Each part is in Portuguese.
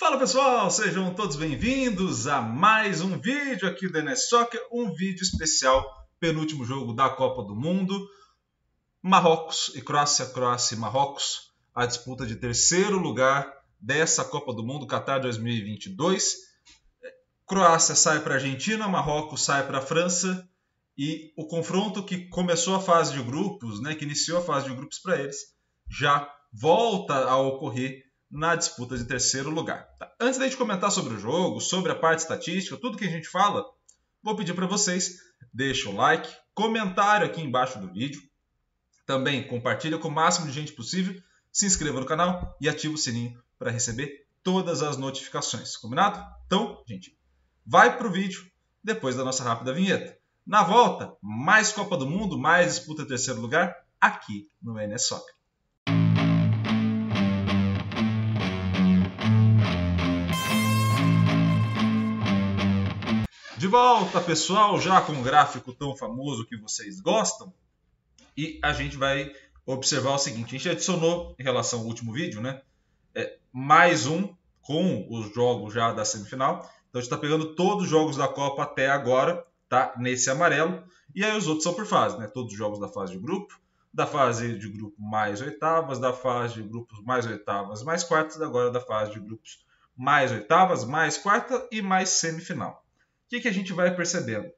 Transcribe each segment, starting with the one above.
Fala pessoal, sejam todos bem-vindos a mais um vídeo aqui do NS Soccer, um vídeo especial, penúltimo jogo da Copa do Mundo, Marrocos e Croácia, Croácia e Marrocos, a disputa de terceiro lugar dessa Copa do Mundo, Qatar 2022. Croácia sai para a Argentina, Marrocos sai para a França e o confronto que começou a fase de grupos, que iniciou a fase de grupos para eles, já volta a ocorrer na disputa de terceiro lugar. Tá? Antes da gente comentar sobre o jogo, sobre a parte estatística, tudo que a gente fala, vou pedir para vocês, deixa o like, comentário aqui embaixo do vídeo, também compartilha com o máximo de gente possível, se inscreva no canal e ativa o sininho para receber todas as notificações, combinado? Então, gente, vai para o vídeo depois da nossa rápida vinheta. Na volta, mais Copa do Mundo, mais disputa de terceiro lugar, aqui no NS Soccer. De volta, pessoal, já com o gráfico tão famoso que vocês gostam. E a gente vai observar o seguinte, a gente adicionou em relação ao último vídeo, mais um com os jogos já da semifinal. Então a gente está pegando todos os jogos da Copa até agora, tá? Nesse amarelo. E aí os outros são por fase, todos os jogos da fase de grupo, da fase de grupo mais oitavas, da fase de grupos mais oitavas, mais quartas, agora da fase de grupos mais oitavas, mais quarta e mais semifinal. O que a gente vai percebendo?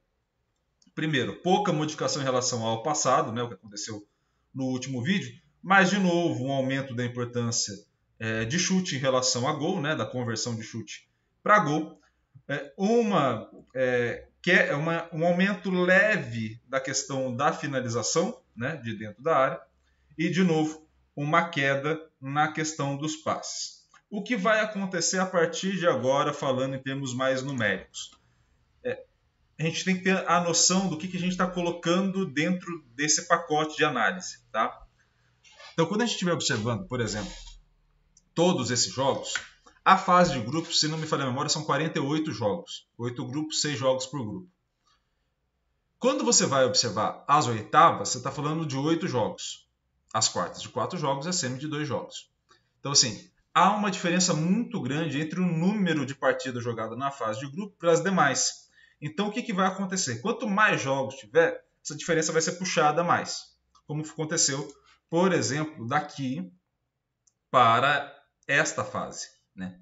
Primeiro, pouca modificação em relação ao passado, o que aconteceu no último vídeo, mas, de novo, um aumento da importância de chute em relação a gol, da conversão de chute para gol. Um aumento leve da questão da finalização de dentro da área e, de novo, uma queda na questão dos passes. O que vai acontecer a partir de agora, falando em termos mais numéricos? A gente tem que ter a noção do que a gente está colocando dentro desse pacote de análise. Tá? Então, quando a gente estiver observando, por exemplo, todos esses jogos, a fase de grupos, se não me falha a memória, são 48 jogos. 8 grupos, 6 jogos por grupo. Quando você vai observar as oitavas, você está falando de 8 jogos. As quartas de 4 jogos e a semi de 2 jogos. Então, assim, há uma diferença muito grande entre o número de partidas jogadas na fase de grupo e as demais. Então, o que vai acontecer? Quanto mais jogos tiver, essa diferença vai ser puxada mais. Como aconteceu, por exemplo, daqui para esta fase,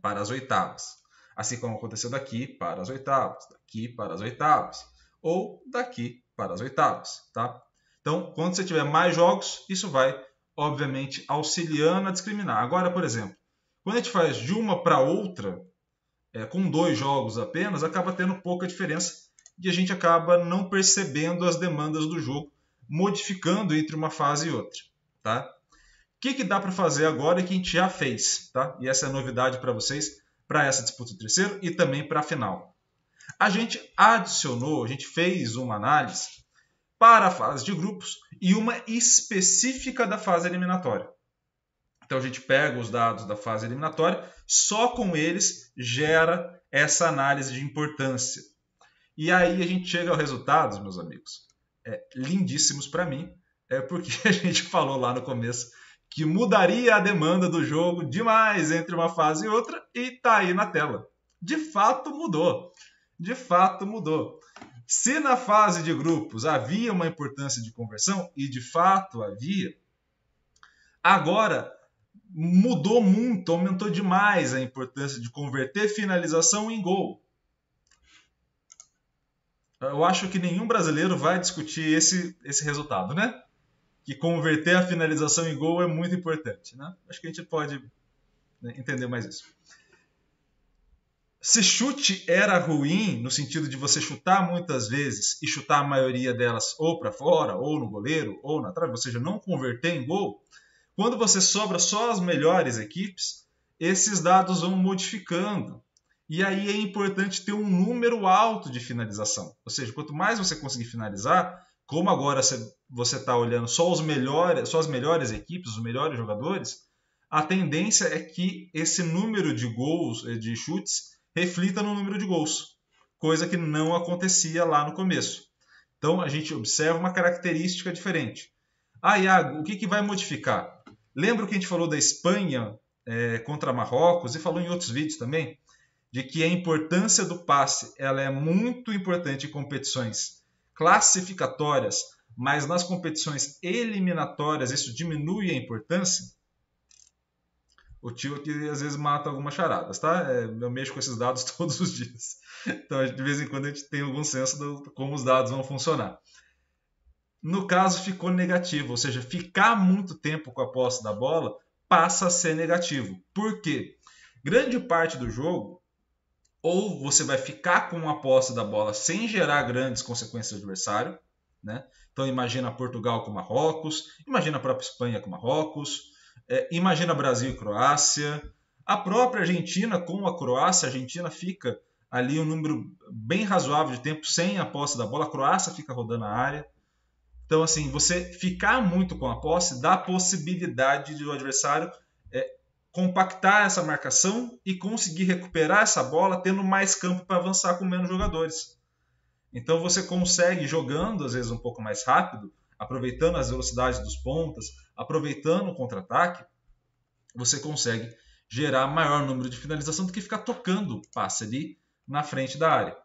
para as oitavas. Assim como aconteceu daqui para as oitavas, daqui para as oitavas, ou daqui para as oitavas. Tá? Então, quando você tiver mais jogos, isso vai, obviamente, auxiliando a discriminar. Agora, por exemplo, quando a gente faz de uma para outra, com 2 jogos apenas, acaba tendo pouca diferença e a gente acaba não percebendo as demandas do jogo, modificando entre uma fase e outra. Tá? O que dá para fazer agora e que a gente já fez? Tá? E essa é a novidade para vocês, para essa disputa de terceiro e também para a final. A gente adicionou, a gente fez uma análise para a fase de grupos e uma específica da fase eliminatória. Então a gente pega os dados da fase eliminatória, só com eles gera essa análise de importância. E aí a gente chega aos resultados, meus amigos, lindíssimos para mim, porque a gente falou lá no começo que mudaria a demanda do jogo demais entre uma fase e outra e está aí na tela. De fato mudou. De fato mudou. Se na fase de grupos havia uma importância de conversão, e de fato havia, agora mudou muito, aumentou demais a importância de converter finalização em gol. Eu acho que nenhum brasileiro vai discutir esse resultado, Que converter a finalização em gol é muito importante, Acho que a gente pode entender mais isso. Se chute era ruim, no sentido de você chutar muitas vezes e chutar a maioria delas ou para fora, ou no goleiro, ou na trave, ou seja, não converter em gol, quando você sobra só as melhores equipes, esses dados vão modificando. E aí é importante ter um número alto de finalização. Ou seja, quanto mais você conseguir finalizar, como agora você está olhando só as melhores equipes, os melhores jogadores, a tendência é que esse número de gols, de chutes, reflita no número de gols. Coisa que não acontecia lá no começo. Então a gente observa uma característica diferente. Iago, o que vai modificar? Lembra que a gente falou da Espanha contra Marrocos, e falou em outros vídeos também, de que a importância do passe ela é muito importante em competições classificatórias, mas nas competições eliminatórias isso diminui a importância. O tio aqui às vezes mata algumas charadas, tá? Eu mexo com esses dados todos os dias. Então, de vez em quando a gente tem algum senso de como os dados vão funcionar. No caso, ficou negativo, ou seja, ficar muito tempo com a posse da bola passa a ser negativo. Por quê? Grande parte do jogo, ou você vai ficar com a posse da bola sem gerar grandes consequências ao adversário, né? Então imagina Portugal com Marrocos, imagina a própria Espanha com Marrocos, imagina Brasil e Croácia, a própria Argentina com a Croácia. A Argentina fica ali um número bem razoável de tempo sem a posse da bola, a Croácia fica rodando a área. Então, assim, você ficar muito com a posse dá a possibilidade de o adversário compactar essa marcação e conseguir recuperar essa bola tendo mais campo para avançar com menos jogadores. Então você consegue, jogando às vezes um pouco mais rápido, aproveitando as velocidades dos pontas, aproveitando o contra-ataque, você consegue gerar maior número de finalização do que ficar tocando passe ali na frente da área.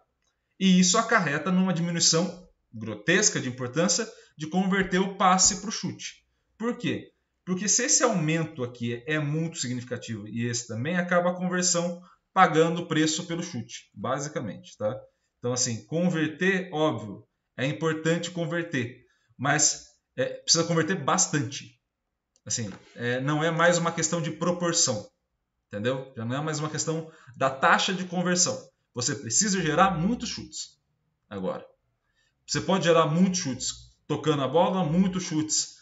E isso acarreta numa diminuição grotesca de importância de converter o passe para o chute. Por quê? Porque se esse aumento aqui é muito significativo e esse também, acaba a conversão pagando o preço pelo chute, basicamente, tá? Então, assim, converter, óbvio, é importante converter, mas precisa converter bastante. Assim, não é mais uma questão de proporção, entendeu? Já não é mais uma questão da taxa de conversão. Você precisa gerar muitos chutes agora. Você pode gerar muitos chutes tocando a bola, muitos chutes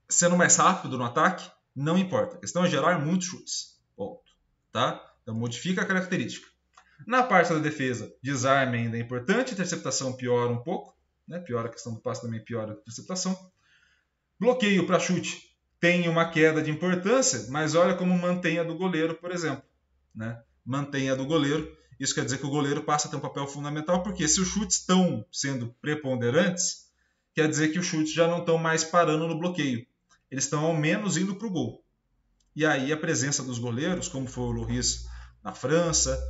sendo mais rápido no ataque, não importa. A questão é gerar muitos chutes. Ponto. Tá? Então modifica a característica. Na parte da defesa, desarme ainda é importante, interceptação piora um pouco, né? Piora a questão do passe, também piora a interceptação. Bloqueio para chute tem uma queda de importância, mas olha como mantém a do goleiro, por exemplo. Né? Mantém a do goleiro, isso quer dizer que o goleiro passa a ter um papel fundamental, porque se os chutes estão sendo preponderantes, quer dizer que os chutes já não estão mais parando no bloqueio. Eles estão ao menos indo para o gol. E aí a presença dos goleiros, como foi o Lloris na França,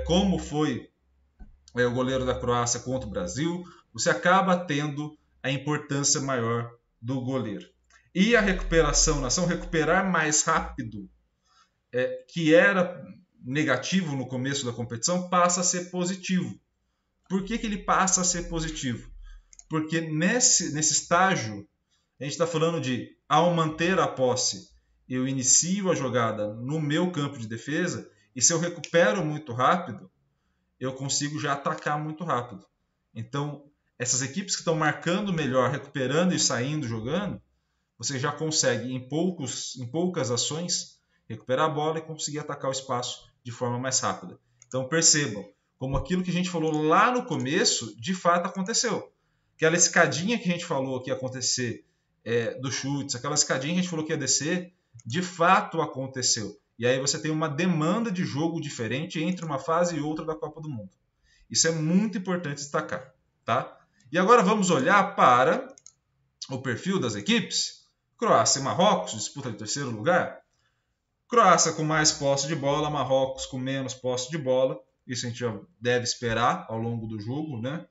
como foi o goleiro da Croácia contra o Brasil, você acaba tendo a importância maior do goleiro. E a recuperação, recuperar mais rápido, que era negativo no começo da competição, passa a ser positivo. Por que ele passa a ser positivo? Porque nesse estágio, a gente está falando de, ao manter a posse, eu inicio a jogada no meu campo de defesa, e se eu recupero muito rápido, eu consigo já atacar muito rápido. Então, essas equipes que estão marcando melhor, recuperando e saindo jogando, você já consegue, em poucas ações, recuperar a bola e conseguir atacar o espaço de forma mais rápida. Então, percebam como aquilo que a gente falou lá no começo, de fato aconteceu. Aquela escadinha que a gente falou que ia acontecer dos chutes, aquela escadinha que a gente falou que ia descer, de fato aconteceu. E aí você tem uma demanda de jogo diferente entre uma fase e outra da Copa do Mundo. Isso é muito importante destacar. Tá? E agora vamos olhar para o perfil das equipes. Croácia e Marrocos, disputa de terceiro lugar. Croácia com mais posse de bola, Marrocos com menos posse de bola. Isso a gente já deve esperar ao longo do jogo. Né?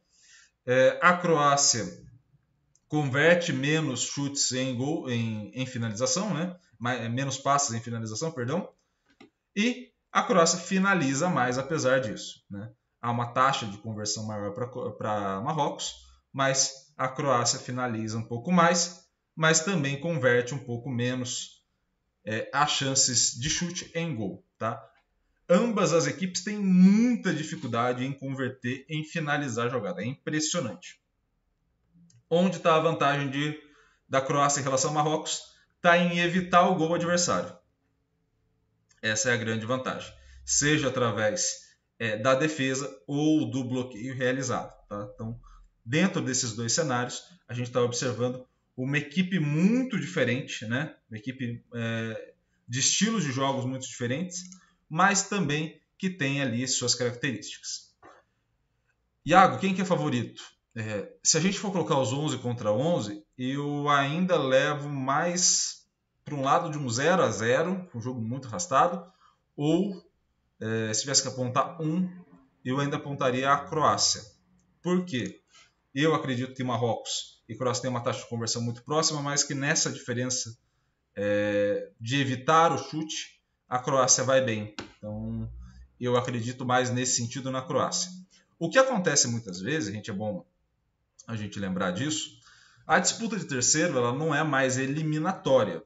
A Croácia converte menos chutes em finalização, né? Menos passes em finalização, perdão. E a Croácia finaliza mais apesar disso. Né? Há uma taxa de conversão maior para Marrocos, mas a Croácia finaliza um pouco mais, mas também converte um pouco menos as chances de chute em gol. Tá? Ambas as equipes têm muita dificuldade em converter, em finalizar a jogada. É impressionante. Onde está a vantagem da Croácia em relação ao Marrocos? Está em evitar o gol adversário. Essa é a grande vantagem. Seja através da defesa ou do bloqueio realizado. Tá? Então, dentro desses dois cenários, a gente está observando uma equipe muito diferente, né? Uma equipe de estilos de jogos muito diferentes, mas também que tem ali suas características. Iago, quem que é favorito? Se a gente for colocar os 11 contra 11, eu ainda levo mais para um lado de um 0-0, um jogo muito arrastado, ou se tivesse que apontar eu ainda apontaria a Croácia. Por quê? Eu acredito que Marrocos e Croácia têm uma taxa de conversão muito próxima, mas que nessa diferença de evitar o chute, a Croácia vai bem. Então, eu acredito mais nesse sentido na Croácia. O que acontece muitas vezes, é bom a gente lembrar disso, a disputa de terceiro ela não é mais eliminatória.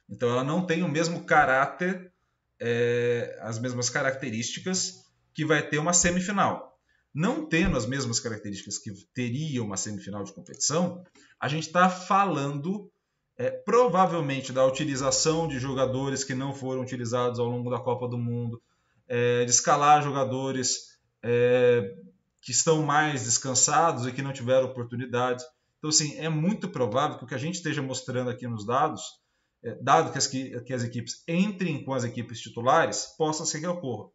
Então, ela não tem o mesmo caráter, as mesmas características que vai ter uma semifinal. Não tendo as mesmas características que teria uma semifinal de competição, a gente está falando provavelmente da utilização de jogadores que não foram utilizados ao longo da Copa do Mundo, de escalar jogadores que estão mais descansados e que não tiveram oportunidade. Então, assim, é muito provável que o que a gente esteja mostrando aqui nos dados, dado que as equipes entrem com as equipes titulares, possa ser que ocorra.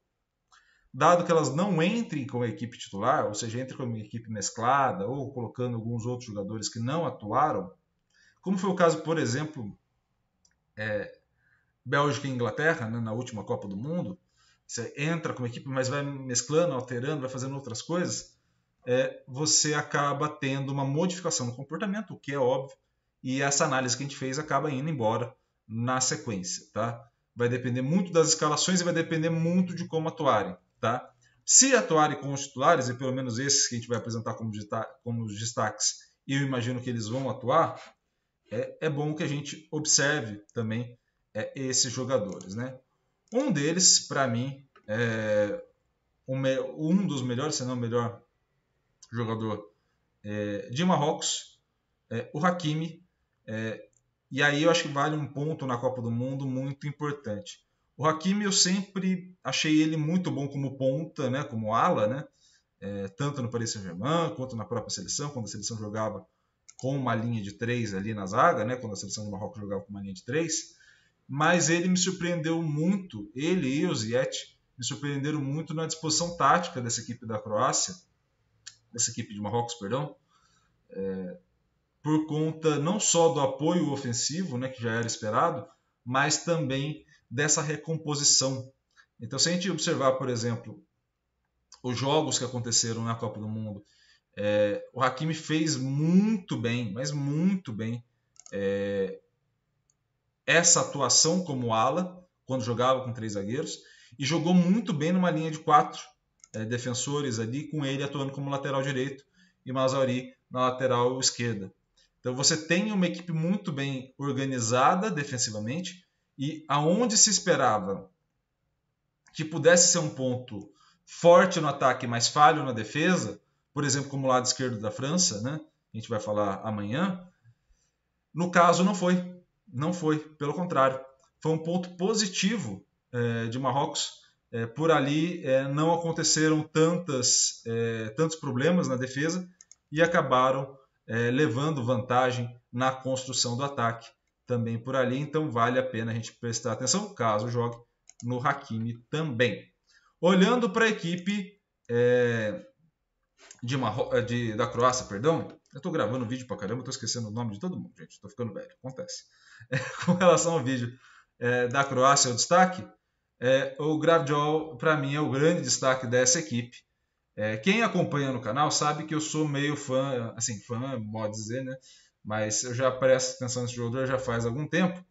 Dado que elas não entrem com a equipe titular, ou seja, entrem com uma equipe mesclada ou colocando alguns outros jogadores que não atuaram, como foi o caso, por exemplo, Bélgica e Inglaterra, né, na última Copa do Mundo, você entra com a equipe, mas vai mesclando, alterando, vai fazendo outras coisas, você acaba tendo uma modificação no comportamento, o que é óbvio, e essa análise que a gente fez acaba indo embora na sequência. Tá? Vai depender muito das escalações e vai depender muito de como atuarem. Tá? Se atuarem com os titulares, e pelo menos esses que a gente vai apresentar como os destaques, eu imagino que eles vão atuar, é bom que a gente observe também esses jogadores. Né? Um deles, para mim, é um dos melhores, se não o melhor jogador de Marrocos, o Hakimi. E aí eu acho que vale um ponto na Copa do Mundo muito importante. O Hakimi eu sempre achei ele muito bom como ponta, né, como ala, né, tanto no Paris Saint-Germain quanto na própria seleção, quando a seleção jogava com uma linha de 3 ali na zaga, né, quando a seleção de Marrocos jogava com uma linha de 3. Mas ele me surpreendeu muito, ele e o Ziyech me surpreenderam muito na disposição tática dessa equipe da Croácia, dessa equipe de Marrocos, perdão, por conta não só do apoio ofensivo, né, que já era esperado, mas também dessa recomposição. Então, se a gente observar, por exemplo, os jogos que aconteceram na Copa do Mundo, o Hakimi fez muito bem, mas muito bem, essa atuação como ala, quando jogava com 3 zagueiros, e jogou muito bem numa linha de 4 defensores ali, com ele atuando como lateral direito e Mazraoui na lateral esquerda. Então você tem uma equipe muito bem organizada defensivamente, e aonde se esperava que pudesse ser um ponto forte no ataque, mas falho na defesa, por exemplo, como o lado esquerdo da França, né? A gente vai falar amanhã, no caso não foi. Não foi, pelo contrário. Foi um ponto positivo de Marrocos. Por ali não aconteceram tantos problemas na defesa e acabaram levando vantagem na construção do ataque também por ali. Então vale a pena a gente prestar atenção, caso jogue no Hakimi também. Olhando para a equipe da Croácia, perdão. Eu estou gravando vídeo pra caramba, estou esquecendo o nome de todo mundo, gente. Estou ficando velho, acontece. Com relação ao vídeo da Croácia, o destaque, o Gvardiol, para mim, é o grande destaque dessa equipe. Quem acompanha no canal sabe que eu sou meio fã, assim, fã, modo dizer, né? Mas eu já presto atenção nesse jogador já faz algum tempo.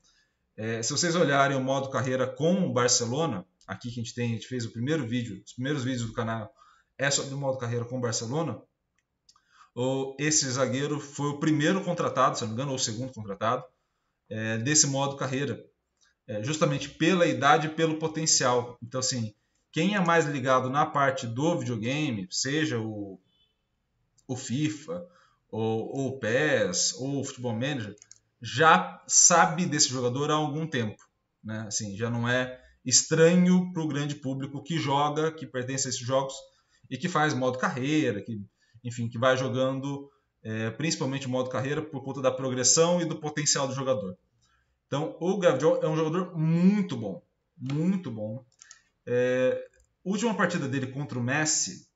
Se vocês olharem o modo carreira com o Barcelona, aqui que a gente fez o primeiro vídeo, os primeiros vídeos do canal é sobre o modo carreira com o Barcelona. Esse zagueiro foi o primeiro contratado, se não me engano, ou o segundo contratado, desse modo carreira, justamente pela idade e pelo potencial. Então, assim, quem é mais ligado na parte do videogame, seja o FIFA, ou o PES, ou o Futebol Manager, já sabe desse jogador há algum tempo. Né? Assim, já não é estranho para o grande público que joga, que pertence a esses jogos e que faz modo carreira, que vai jogando principalmente modo carreira por conta da progressão e do potencial do jogador. Então, o Gvardiol é um jogador muito bom, muito bom. Última partida dele contra o Messi,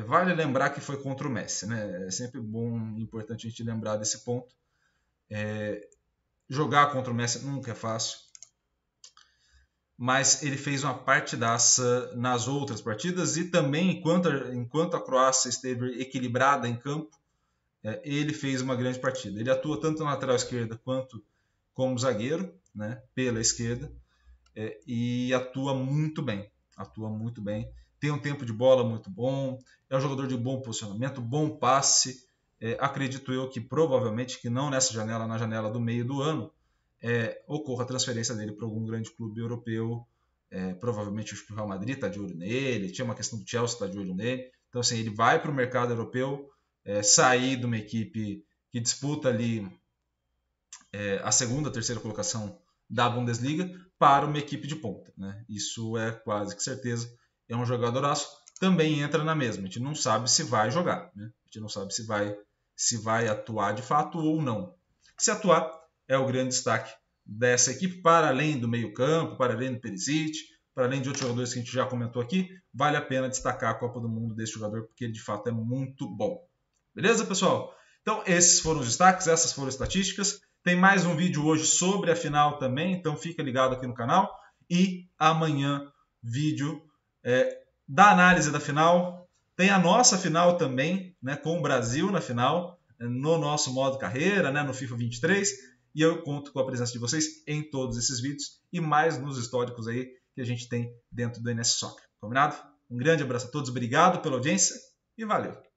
vale lembrar que foi contra o Messi, né? É sempre bom e importante a gente lembrar desse ponto. jogar contra o Messi nunca é fácil, mas ele fez uma partidaça nas outras partidas e também enquanto a Croácia esteve equilibrada em campo, ele fez uma grande partida. Ele atua tanto na lateral esquerda quanto como zagueiro, né, pela esquerda, e atua muito bem. Tem um tempo de bola muito bom, é um jogador de bom posicionamento, bom passe. Acredito eu que provavelmente, que não nessa janela, na janela do meio do ano, ocorra a transferência dele para algum grande clube europeu. Provavelmente o Real Madrid está de olho nele, tinha uma questão do Chelsea está de olho nele. Então, assim, ele vai para o mercado europeu, sair de uma equipe que disputa ali a segunda, terceira colocação da Bundesliga para uma equipe de ponta, né? Isso é quase que certeza. É um jogadoraço. Também entra na mesma. A gente não sabe se vai jogar, né? A gente não sabe se vai atuar de fato ou não. Se atuar, é o grande destaque dessa equipe, para além do meio-campo, para além do Perisic, para além de outros jogadores que a gente já comentou aqui. Vale a pena destacar a Copa do Mundo desse jogador, porque ele de fato é muito bom. Beleza, pessoal? Então, esses foram os destaques, essas foram as estatísticas. Tem mais um vídeo hoje sobre a final também, então fica ligado aqui no canal. E amanhã, vídeo da análise da final. Tem a nossa final também, né, com o Brasil na final, no nosso modo carreira, né, no FIFA 23. E eu conto com a presença de vocês em todos esses vídeos e mais nos históricos aí que a gente tem dentro do NS Soccer. Combinado? Um grande abraço a todos, obrigado pela audiência e valeu!